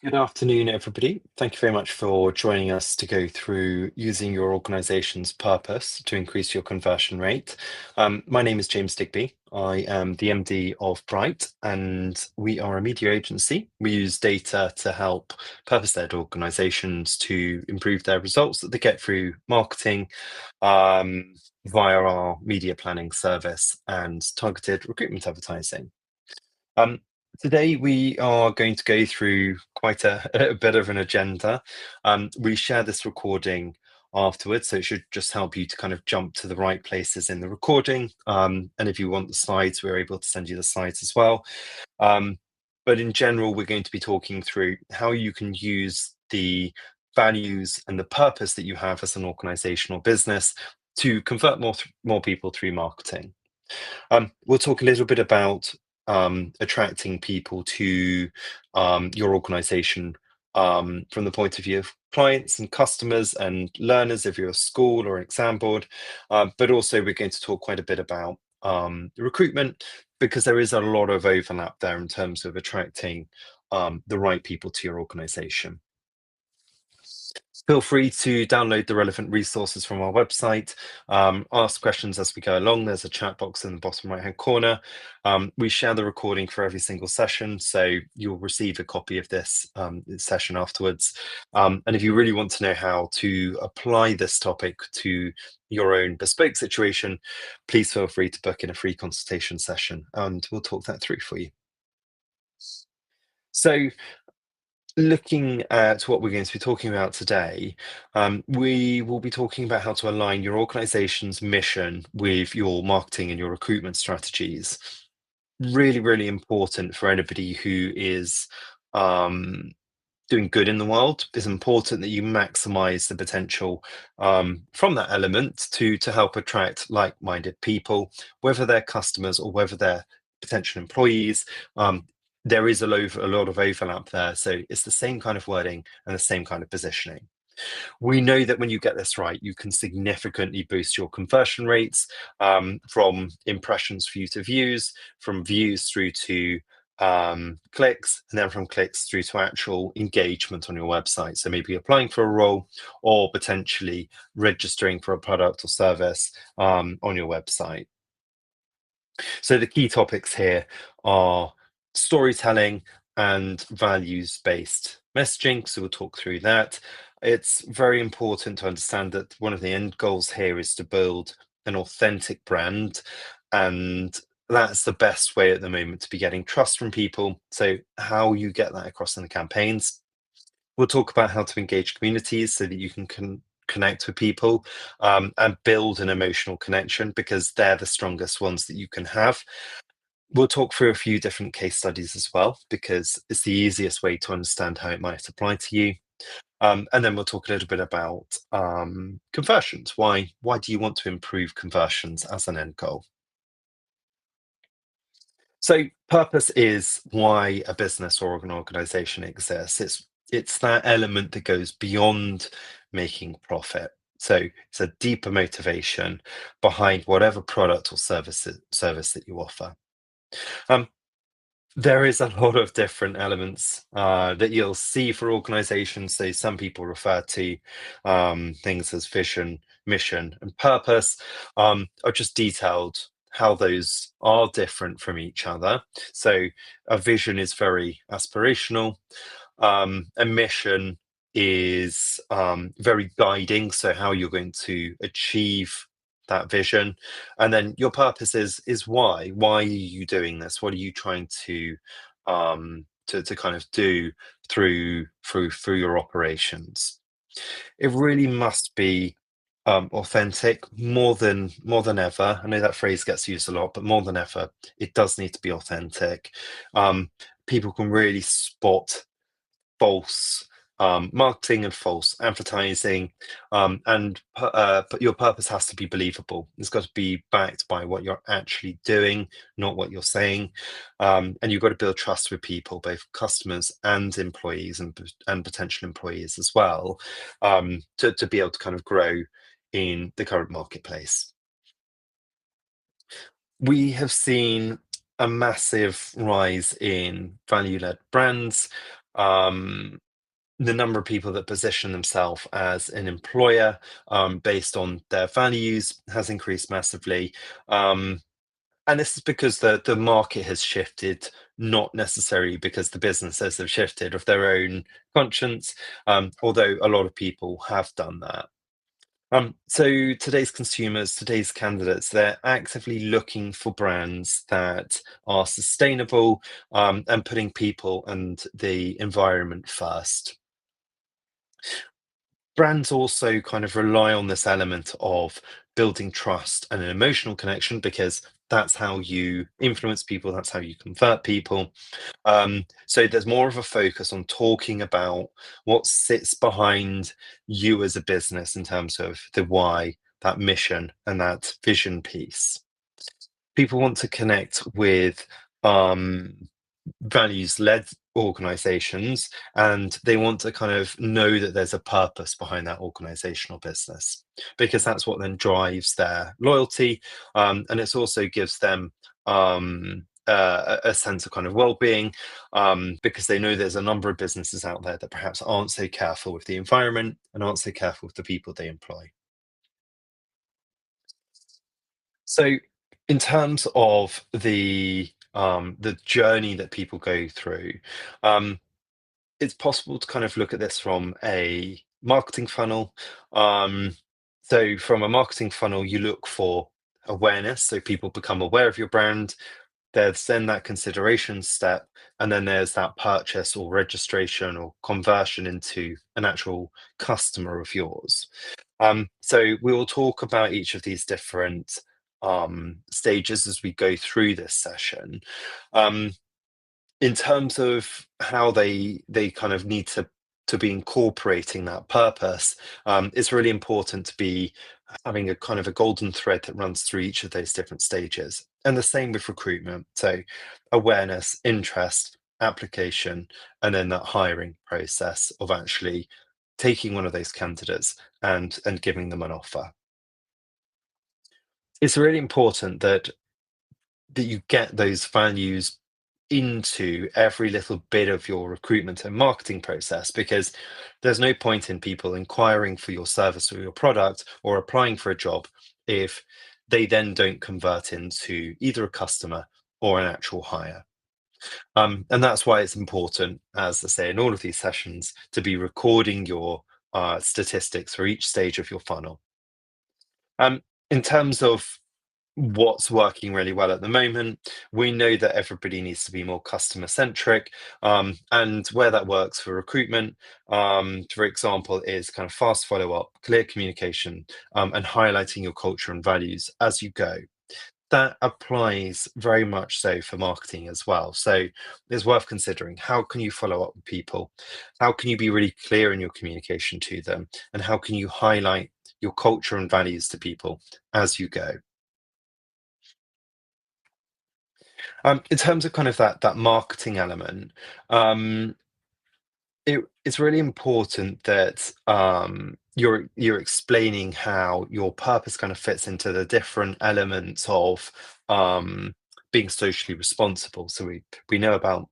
Good afternoon, everybody. Thank you very much for joining us to go through using your organization's purpose to increase your conversion rate. My name is James Digby. I am the MD of Bright, and we are a media agency. We use data to help purpose-led organizations to improve their results that they get through marketing via our media planning service and targeted recruitment advertising. Um, Today we are going to go through quite a bit of an agenda. We share this recording afterwards, so it should just help you to kind of jump to the right places in the recording. And if you want the slides, we're able to send you the slides as well. But in general, we're going to be talking through how you can use the values and the purpose that you have as an organization or business to convert more people through marketing. We'll talk a little bit about attracting people to your organization from the point of view of clients and customers and learners if you're a school or an exam board. But also we're going to talk quite a bit about recruitment because there is a lot of overlap there in terms of attracting the right people to your organization. Feel free to download the relevant resources from our website, ask questions as we go along. There's a chat box in the bottom right-hand corner. We share the recording for every single session, so you'll receive a copy of this session afterwards. And if you really want to know how to apply this topic to your own bespoke situation, please feel free to book in a free consultation session, and we'll talk that through for you. So, looking at what we're going to be talking about today, we will be talking about how to align your organization's mission with your marketing and your recruitment strategies. Really, really important for anybody who is doing good in the world. It's important that you maximize the potential from that element to help attract like-minded people, whether they're customers or whether they're potential employees. There is a lot of overlap there. So it's the same kind of wording and the same kind of positioning. We know that when you get this right, you can significantly boost your conversion rates from impressions through to views, from views through to clicks, and then from clicks through to actual engagement on your website. So maybe applying for a role or potentially registering for a product or service on your website. So the key topics here are storytelling and values-based messaging. So we'll talk through that. It's very important to understand that one of the end goals here is to build an authentic brand, and that's the best way at the moment to be getting trust from people. So how you get that across in the campaigns. We'll talk about how to engage communities so that you can connect with people and build an emotional connection, because they're the strongest ones that you can have. We'll talk through a few different case studies as well, because it's the easiest way to understand how it might apply to you. And then we'll talk a little bit about conversions. Why do you want to improve conversions as an end goal? So purpose is why a business or an organization exists. It's that element that goes beyond making profit. So it's a deeper motivation behind whatever product or service that you offer. Um, there is a lot of different elements that you'll see for organizations. So some people refer to things as vision, mission, and purpose. I've just detailed how those are different from each other. So a vision is very aspirational. A mission is very guiding, so how you're going to achieve that vision. And then your purpose is why are you doing this? What are you trying to kind of do through your operations? It really must be authentic more than ever. I know that phrase gets used a lot, but more than ever, it does need to be authentic. People can really spot false marketing and false advertising, but your purpose has to be believable. It's got to be backed by what you're actually doing, not what you're saying. And you've got to build trust with people, both customers and employees, and potential employees as well, to be able to kind of grow in the current marketplace. We have seen a massive rise in value-led brands. Um, the number of people that position themselves as an employer based on their values has increased massively. Um, and this is because the market has shifted, not necessarily because the businesses have shifted of their own conscience, although a lot of people have done that. So today's consumers, today's candidates, they're actively looking for brands that are sustainable and putting people and the environment first. Brands also kind of rely on this element of building trust and an emotional connection because that's how you influence people, that's how you convert people. So there's more of a focus on talking about what sits behind you as a business in terms of the why, that mission, and that vision piece. People want to connect with values-led organizations, and they want to kind of know that there's a purpose behind that organizational business, because that's what then drives their loyalty, and it also gives them a sense of kind of well-being, because they know there's a number of businesses out there that perhaps aren't so careful with the environment and aren't so careful with the people they employ. So, in terms of the journey that people go through, um, it's possible to kind of look at this from a marketing funnel. Um, so, from a marketing funnel, you look for awareness, so people become aware of your brand. There's then that consideration step, and then there's that purchase or registration or conversion into an actual customer of yours. So we will talk about each of these different stages as we go through this session. Um, in terms of how they kind of need to be incorporating that purpose, it's really important to be having a kind of a golden thread that runs through each of those different stages. And the same with recruitment. So awareness, interest, application, and then that hiring process of actually taking one of those candidates and giving them an offer. It's really important that you get those values into every little bit of your recruitment and marketing process, because there's no point in people inquiring for your service or your product or applying for a job if they then don't convert into either a customer or an actual hire. And that's why it's important, as I say in all of these sessions, to be recording your statistics for each stage of your funnel. In terms of what's working really well at the moment, we know that everybody needs to be more customer centric, and where that works for recruitment, for example, is kind of fast follow up, clear communication, and highlighting your culture and values as you go. That applies very much so for marketing as well. So it's worth considering, how can you follow up with people? How can you be really clear in your communication to them? And how can you highlight your culture and values to people as you go? In terms of kind of that marketing element, um, it's really important that you're explaining how your purpose kind of fits into the different elements of being socially responsible. So we know about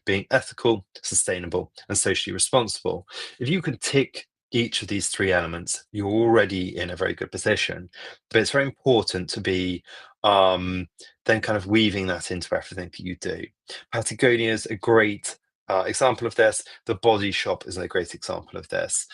being ethical, sustainable, and socially responsible. If you can tick each of these three elements, you're already in a very good position. But it's very important to be then kind of weaving that into everything that you do. Patagonia is a great example of this. The Body Shop is a great example of this.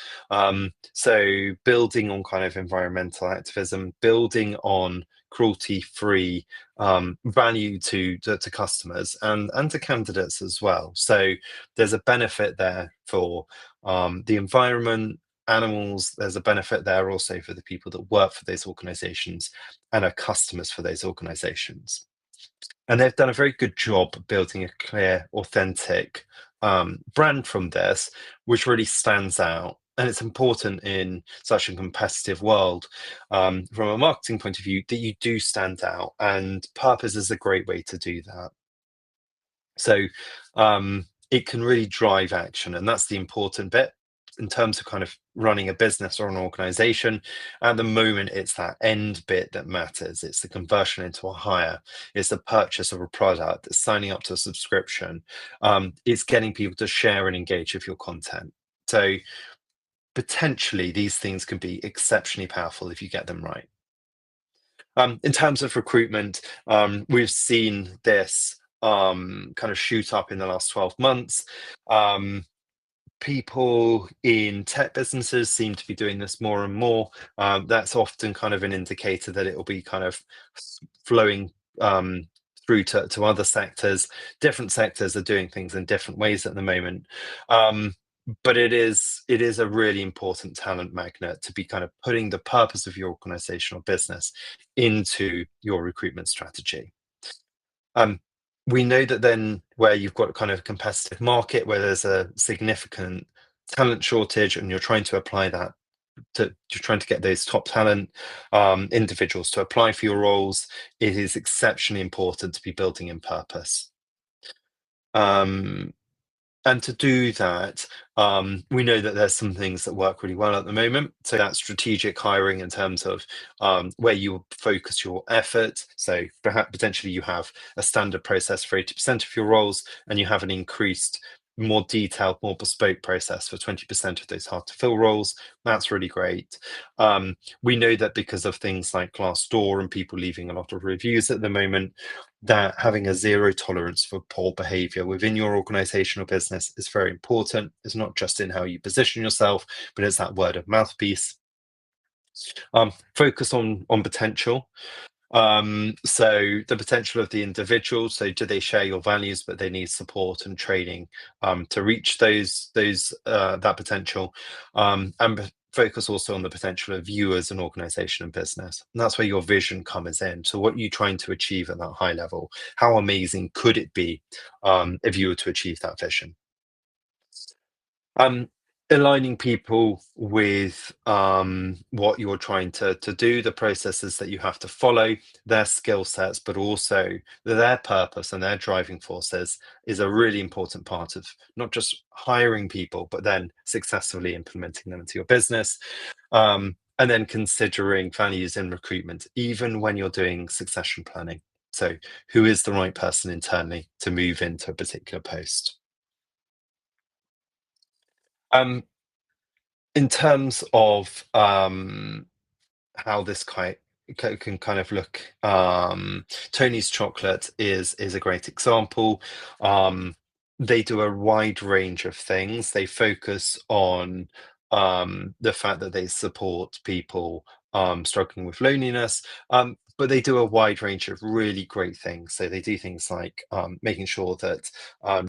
So building on kind of environmental activism, building on cruelty-free value to customers and to candidates as well. So there's a benefit there for the environment, animals. There's a benefit there also for the people that work for those organizations and are customers for those organizations. And they've done a very good job building a clear, authentic brand from this, which really stands out. And it's important in such a competitive world, from a marketing point of view, that you do stand out. And purpose is a great way to do that. So it can really drive action, and that's the important bit. in terms of kind of running a business or an organization, at the moment, it's that end bit that matters. It's the conversion into a hire. It's the purchase of a product. It's signing up to a subscription. It's getting people to share and engage with your content. So potentially these things can be exceptionally powerful if you get them right. In terms of recruitment, we've seen this kind of shoot up in the last 12 months. Um, People in tech businesses seem to be doing this more and more. That's often kind of an indicator that it will be kind of flowing through to other sectors. Different sectors are doing things in different ways at the moment. But it is a really important talent magnet to be kind of putting the purpose of your organizational business into your recruitment strategy. Um, we know that then where you've got a kind of competitive market where there's a significant talent shortage and you're trying to apply that you're trying to get those top talent individuals to apply for your roles, it is exceptionally important to be building in purpose. Um, and to do that, we know that there's some things that work really well at the moment. So that's strategic hiring in terms of where you focus your effort. So perhaps potentially you have a standard process for 80% of your roles, and you have an increased, more detailed, more bespoke process for 20% of those hard to fill roles. That's really great. We know that because of things like Glassdoor and people leaving a lot of reviews at the moment, that having a zero tolerance for poor behavior within your organizational business is very important. It's not just in how you position yourself, but it's that word of mouth piece. Focus on potential. So the potential of the individual. So do they share your values, but they need support and training to reach those that potential. And focus also on the potential of you as an organization and business. And that's where your vision comes in. So what are you trying to achieve at that high level? How amazing could it be if you were to achieve that vision? Um, Aligning people with what you're trying to do, the processes that you have to follow, their skill sets, but also their purpose and their driving forces is a really important part of not just hiring people, but then successfully implementing them into your business. And then considering values in recruitment, even when you're doing succession planning. So, who is the right person internally to move into a particular post? Um, in terms of how this can kind of look, Tony's Chocolate is a great example. They do a wide range of things. They focus on the fact that they support people struggling with loneliness, but they do a wide range of really great things. So they do things like making sure that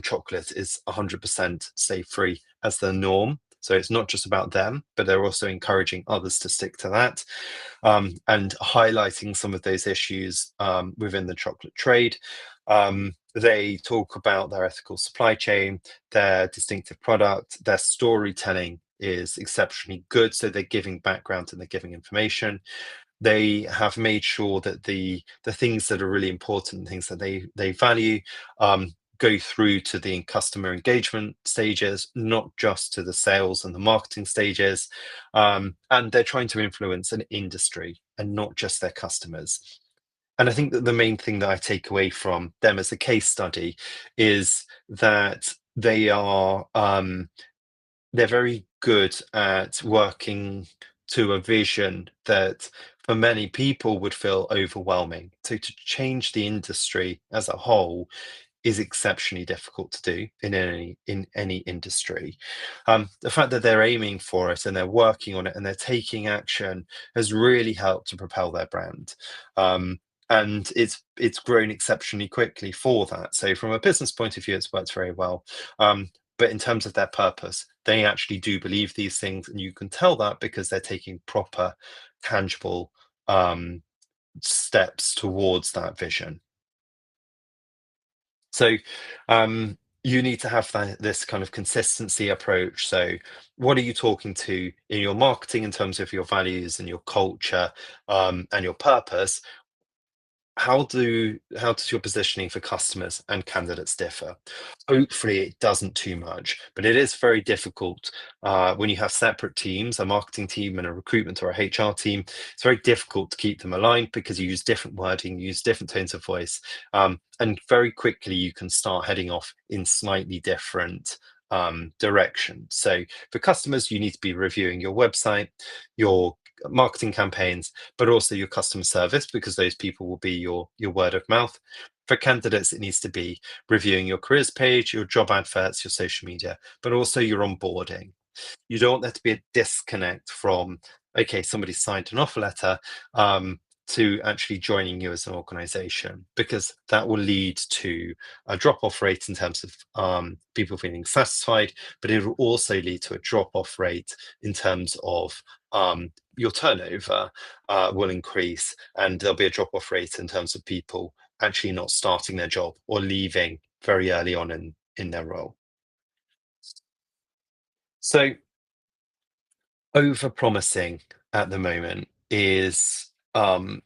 chocolate is 100% stay free as the norm. So it's not just about them, but they're also encouraging others to stick to that, and highlighting some of those issues within the chocolate trade. They talk about their ethical supply chain, their distinctive product, their storytelling is exceptionally good. So they're giving background and they're giving information. They have made sure that the things that are really important, things that they value, go through to the customer engagement stages, not just to the sales and the marketing stages. And they're trying to influence an industry and not just their customers. And I think that the main thing that I take away from them as a case study is that they're very good at working to a vision that for many people would feel overwhelming. So to change the industry as a whole is exceptionally difficult to do in any industry. The fact that they're aiming for it and they're working on it and they're taking action has really helped to propel their brand. And it's grown exceptionally quickly for that. So from a business point of view, it's worked very well. But in terms of their purpose, they actually do believe these things, and you can tell that because they're taking proper, tangible steps towards that vision. So you need to have this kind of consistency approach. So what are you talking to in your marketing in terms of your values and your culture and your purpose? how does your positioning for customers and candidates differ? Hopefully it doesn't too much, but it is very difficult when you have separate teams, a marketing team and a recruitment or a HR team. It's very difficult to keep them aligned because you use different wording, you use different tones of voice, and very quickly you can start heading off in slightly different directions. So for customers, you need to be reviewing your website, your marketing campaigns, but also your customer service, because those people will be your word of mouth. For candidates, it needs to be reviewing your careers page, your job adverts, your social media, but also your onboarding. You don't want there to be a disconnect from, okay, somebody signed an offer letter, to actually joining you as an organization, because that will lead to a drop off rate in terms of people feeling satisfied, but it will also lead to a drop off rate in terms of your turnover will increase, and there'll be a drop off rate in terms of people actually not starting their job or leaving very early on in their role. So over promising at the moment is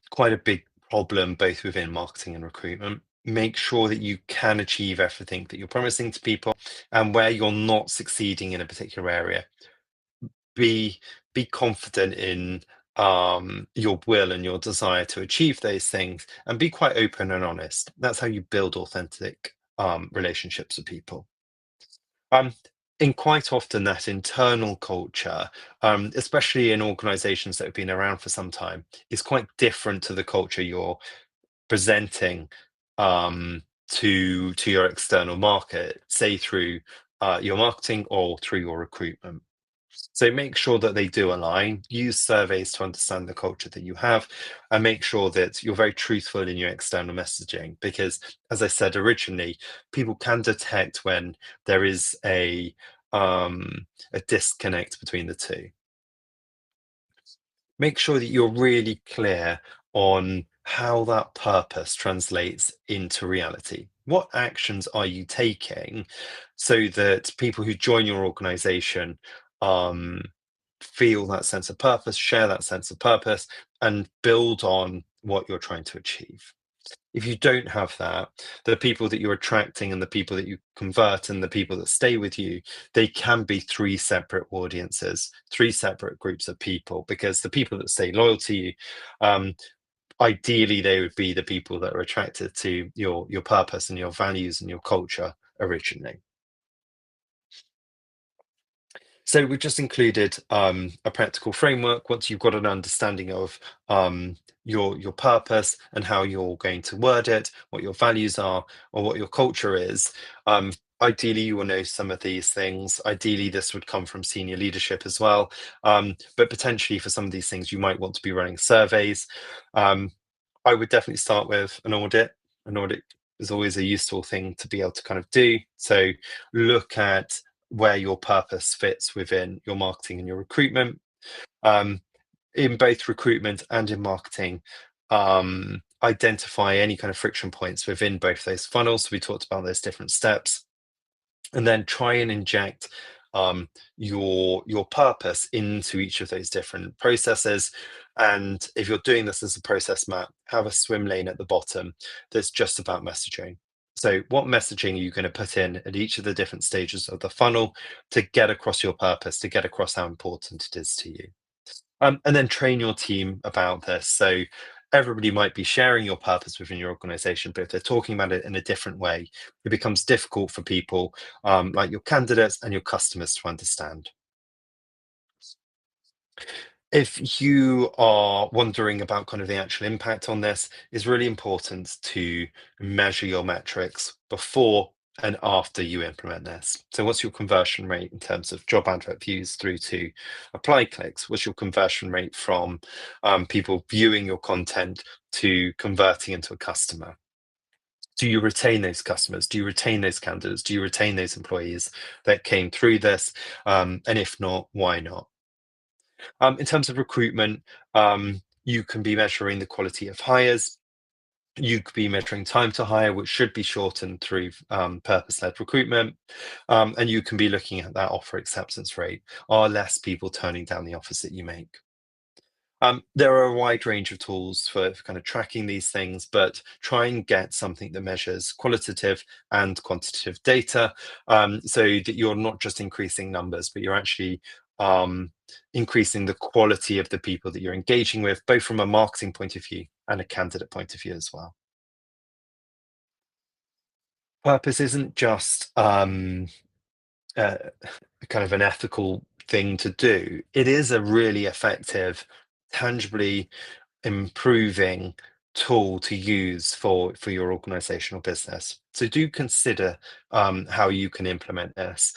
quite a big problem, both within marketing and recruitment. Make sure that you can achieve everything that you're promising to people, and where you're not succeeding in a particular area, be be confident in your will and your desire to achieve those things, and be quite open and honest. That's how you build authentic relationships with people. Um, in quite often that internal culture, especially in organizations that have been around for some time, is quite different to the culture you're presenting to your external market, say through your marketing or through your recruitment. So make sure that they do align. Use surveys to understand the culture that you have, and make sure that you're very truthful in your external messaging. Because, as I said originally, people can detect when there is a disconnect between the two. Make sure that you're really clear on how that purpose translates into reality. What actions are you taking so that people who join your organization um, feel that sense of purpose, share that sense of purpose, and build on what you're trying to achieve? If you don't have that, the people that you're attracting and the people that you convert and the people that stay with you, they can be three separate audiences, three separate groups of people, because the people that stay loyal to you, um, ideally, they would be the people that are attracted to your purpose and your values and your culture originally. So we've just included a practical framework. Once you've got an understanding of your purpose and how you're going to word it, what your values are, or what your culture is, um, ideally you will know some of these things. Ideally, this would come from senior leadership as well. But potentially for some of these things, you might want to be running surveys. Um, I would definitely start with an audit. An audit is always a useful thing to be able to kind of do. So look at where your purpose fits within your marketing and your recruitment. Um, in both recruitment and in marketing, identify any kind of friction points within both those funnels. So we talked about those different steps, and then try and inject your purpose into each of those different processes. And if you're doing this as a process map, have a swim lane at the bottom that's just about messaging. So what messaging are you going to put in at each of the different stages of the funnel to get across your purpose, to get across how important it is to you? And then train your team about this. So everybody might be sharing your purpose within your organization, but if they're talking about it in a different way, it becomes difficult for people like your candidates and your customers to understand. If you are wondering about kind of the actual impact on this, it's really important to measure your metrics before and after you implement this. So what's your conversion rate in terms of job advert views through to apply clicks? What's your conversion rate from people viewing your content to converting into a customer? Do you retain those customers? Do you retain those candidates? Do you retain those employees that came through this? And if not, why not? In terms of recruitment, you can be measuring the quality of hires. You could be measuring time to hire, which should be shortened through purpose-led recruitment. And you can be looking at that offer acceptance rate. Are less people turning down the offers that you make? There are a wide range of tools for kind of tracking these things, but try and get something that measures qualitative and quantitative data, so that you're not just increasing numbers, but you're actually um, increasing the quality of the people that you're engaging with, both from a marketing point of view and a candidate point of view as well. Purpose isn't just uh, kind of an ethical thing to do. It is a really effective, tangibly improving tool to use for your organizational business. So do consider how you can implement this.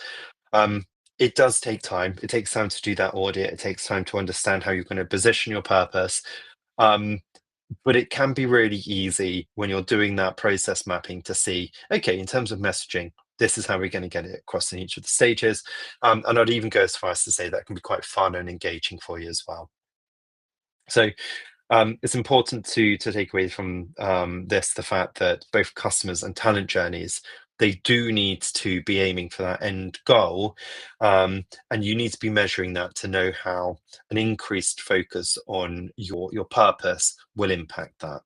Um, it does take time. It takes time to do that audit. It takes time to understand how you're going to position your purpose. Um, but it can be really easy when you're doing that process mapping to see, okay, in terms of messaging, this is how we're going to get it across in each of the stages. And I'd even go as far as to say that can be quite fun and engaging for you as well. So it's important to take away from this the fact that both customers and talent journeys, they do need to be aiming for that end goal, and you need to be measuring that to know how an increased focus on your purpose will impact that.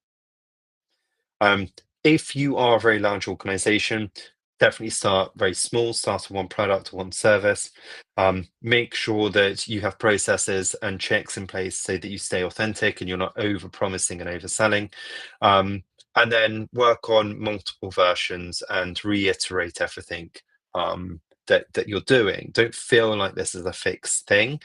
Um, if you are a very large organization, definitely start very small, start with one product or one service. Make sure that you have processes and checks in place so that you stay authentic and you're not over promising and overselling. And then work on multiple versions and reiterate everything that you're doing. Don't feel like this is a fixed thing.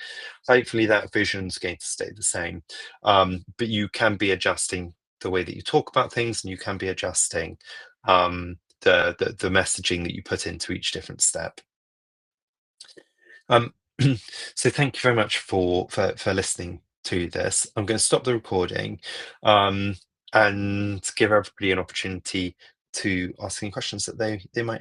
Hopefully, that vision's going to stay the same, but you can be adjusting the way that you talk about things, and you can be adjusting the messaging that you put into each different step. Um, so thank you very much for listening to this. I'm going to stop the recording um, and give everybody an opportunity to ask any questions that they might